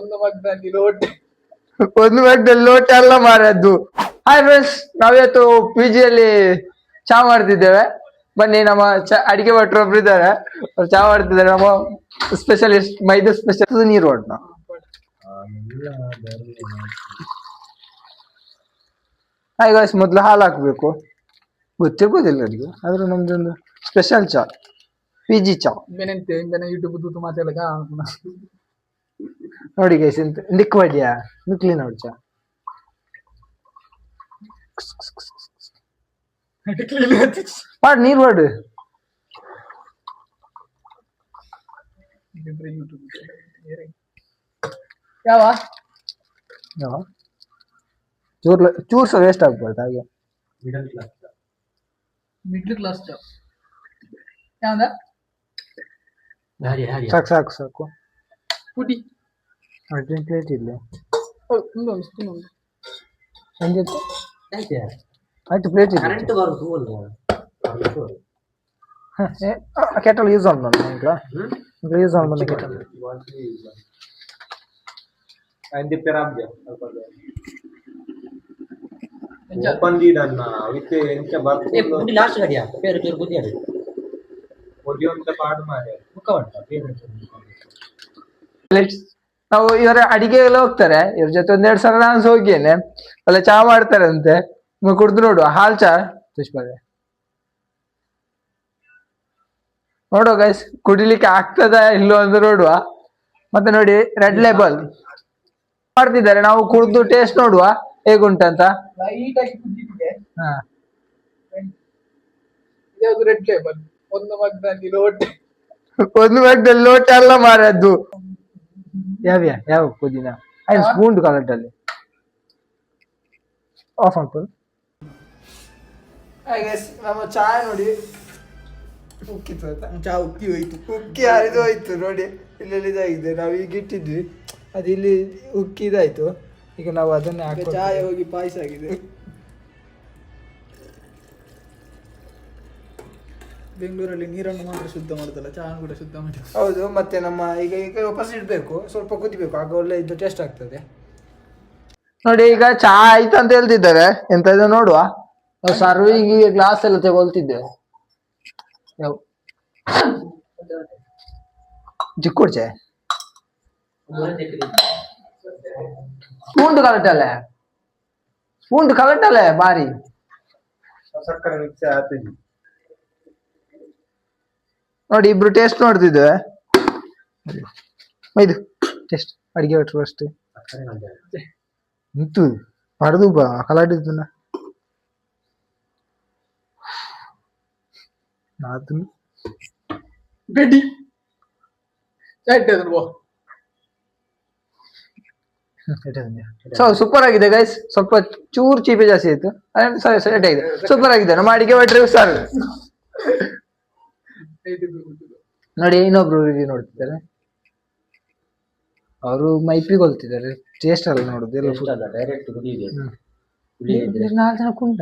ಒಂದು ಮಗ್ದಲ್ಲಿ ಲೋಟ ಎಲ್ಲ ಮಾರದ್ದು. ಹಾಯ್ ಫ್ರೆಂಡ್ಸ್, ನಾವಿವತ್ತು ಪಿಜಿಯಲ್ಲಿ ಚಾ ಮಾಡ್ತಿದ್ದೇವೆ. ಬನ್ನಿ, ನಮ್ಮ ಅಡಿಗೆ ಭಟ್ರು ಒಬ್ರು ಇದ್ದಾರೆ, ಅವ್ರು ಚಾ ಮಾಡ್ತಿದ್ದಾರೆ. ನಮ್ಮ ಸ್ಪೆಷಲಿಸ್ಟ್ ಮೈದು ಸ್ಪೆಷಲ್ ನೀರು ಹೊಡ್ನ. ಹಾಯ್ ಗಾಯ್ಸ್, ಮೊದ್ಲು ಹಾಲು ಹಾಕ್ಬೇಕು, ಗೊತ್ತಿರ್ಬೋದಿಲ್ಲ ಅವರಿಗೆ, ಆದ್ರೂ ನಮ್ದೊಂದು ಸ್ಪೆಷಲ್ ಚಾ, ಪಿಜಿ ಚಾ. ಯೂಟ್ಯೂಬ್ ಮಾತಾಡಕ ನೋಡಿ ಗೈಸ್, ಎಂತ ನಿಕ್ವಡ್ಯಾ ನಿಕ್ಲಿ ನೋಡಿ ಚಾ. ಮಾಡು, ನೀರು ಮಾಡು. ಯಾವ ಚೂರ್ ಸಹ ವೇಸ್ಟ್ ಆಗ್ಬಾರ್ದು ಹಾಗೆ. ಮಿಡ್ಲ್ ಕ್ಲಾಸ್ ಚಾ ಯಾವ್ದ? ಸಾಕು ಸಾಕು ಸಾಕು. ಪುಡಿ ಅರ್ಜೆಂಟ್ ಪ್ಲೇಟ್ ಇಲ್ಲ. ಆಯ್ತು, ಪ್ಲೇಟ್ ಇಲ್ಲ. ಕೆಟಲ್ ಯೂಸ್ ಆನ್ ಬಂದ ಯೂಸ್ ಆನ್ ಬಂದ ಕೆಟಲ್. ನಾವು ಇವರ ಅಡಿಗೆ ಎಲ್ಲ ಹೋಗ್ತಾರೆ, ಇವ್ರ ಜೊತೆ 1-2 ಸಲ ನಾನು ಹೋಗಿದ್ದೇನೆ. ಅಲ್ಲ ಚಾ ಮಾಡ್ತಾರೆ ಅಂತೆ, ಕುಡ್ದು ನೋಡುವ. ಹಾಲ್ ಚಾ ತುಷ್ಪದೆ ನೋಡುವ ಗೈಸ್, ಕುಡಿಲಿಕ್ಕೆ ಆಗ್ತದ ಇಲ್ಲೋ ಅಂತ ನೋಡುವ. ಮತ್ತೆ ನೋಡಿ, ರೆಡ್ ಲೇಬಲ್ ಮಾಡ್ತಿದ್ದಾರೆ, ನಾವು ಕುಡ್ದು ಟೇಸ್ಟ್ ನೋಡುವ ಹೇಗುಂಟಂತ. ರೆಡ್ ಲೇಬಲ್ ಒಂದು ಮಗ್ದಲ್ಲಿ ಲೋಟ ಎಲ್ಲ ಮಾರದ್ದು. ಯಾವ ಪುದೀನ 5 ಸ್ಪೂನ್ ಕಲಟಲ್ಲಿ ಆಫ್ ಮಾಡ್ಕೊಳ್ಳಿ. ನಮ್ಮ ಚಾಯ್ ನೋಡಿ ಉಕ್ಕಿತ್ತು ಆಯ್ತಾ, ಚಾ ಉಕ್ಕಿ ಹೋಯ್ತು, ಉಕ್ಕಿ ಹರಿದು ಹೋಯ್ತು ನೋಡಿ. ಇಲ್ಲೆಲ್ಲಿ ಇದಾಗಿದೆ, ನಾವು ಈಗ ಇಟ್ಟಿದ್ವಿ, ಅದು ಇಲ್ಲಿ ಉಕ್ಕಿ ಇದಾಯ್ತು. ಈಗ ನಾವು ಅದನ್ನೇ ಹಾಕಿ ಚಾಯ್ ಹೋಗಿ ಪಾಯಸ ಆಗಿದೆ. ಬೆಂಗಳೂರಲ್ಲಿ ನೀರನ್ನು ಮಾತ್ರ ಶುದ್ಧ ಮಾಡುತ್ತಲ್ಲ, ಚಹಾ ಕೂಡ ಶುದ್ಧ ಮಾಡಿ. ಹೌದು, ಮತ್ತೆ ನಮ್ಮ ಈಗ ವಾಪಸ್ ಇಡಬೇಕು, ಸ್ವಲ್ಪ ಕುದಿಬೇಕು, ಆಗ ಒಳ್ಳೆ ಇದು ಟೇಸ್ಟ್ ಆಗ್ತದೆ ನೋಡಿ. ಈಗ ಚಹಾ ಆಯ್ತು ಅಂತ ಹೇಳ್ತಿದ್ದಾರೆ, ಎಂತ ಇದು ನೋಡುವ. ಸರ್ವಿಂಗ್ ಗ್ಲಾಸ್ ಎಲ್ಲ ತಗೊಳ್ತಿದ್ದೇವೆ. ಯಾವ ಚಿಕ್ಕುಡ್ ಚಾಯ್ ಸ್ಪೂನ್ ಕಲಟಲ್ಲೇ ಬಾರಿ ಸಕ್ಕರೆ ಮಿಕ್ಸ್ ಆಗ್ತಿದ್ವಿ ನೋಡಿ. ಇಬ್ರು ಟೇಸ್ಟ್ ನೋಡ್ತಿದ್ದೇವೆ. ಇದು ಟೇಸ್ಟ್ ಅಡಿಗೆ ಭಟ್ರು ಅಷ್ಟೇ ಇಂತು ಪಡೆದು ಬಾ ಕಲಾಡಿದ್ದನ್ನ ಸೂಪರ್ ಆಗಿದೆ ಗೈಸ್. ಸ್ವಲ್ಪ ಚೂರ್ ಚೀಪೆ ಜಾಸ್ತಿ ಆಯ್ತು, ಸೆಟ್ ಆಗಿದೆ, ಸೂಪರ್ ಆಗಿದೆ. ನಮ್ಮ ಅಡಿಗೆ ಭಟ್ರು ಸರ್ ನೋಡಿ, ಇನ್ನೊಬ್ರು ರಿವ್ಯೂ ನೋಡ್ತಿದ್ದಾರೆ, ಅವರು ಮೈಪಿಗೊಳ್ತಿದ್ದಾರೆ. ಟೇಸ್ಟ್ ಅಲ್ಲ ನೋಡುದು, ಎಲ್ಲ 4 ಜನ ಕುಂಟ.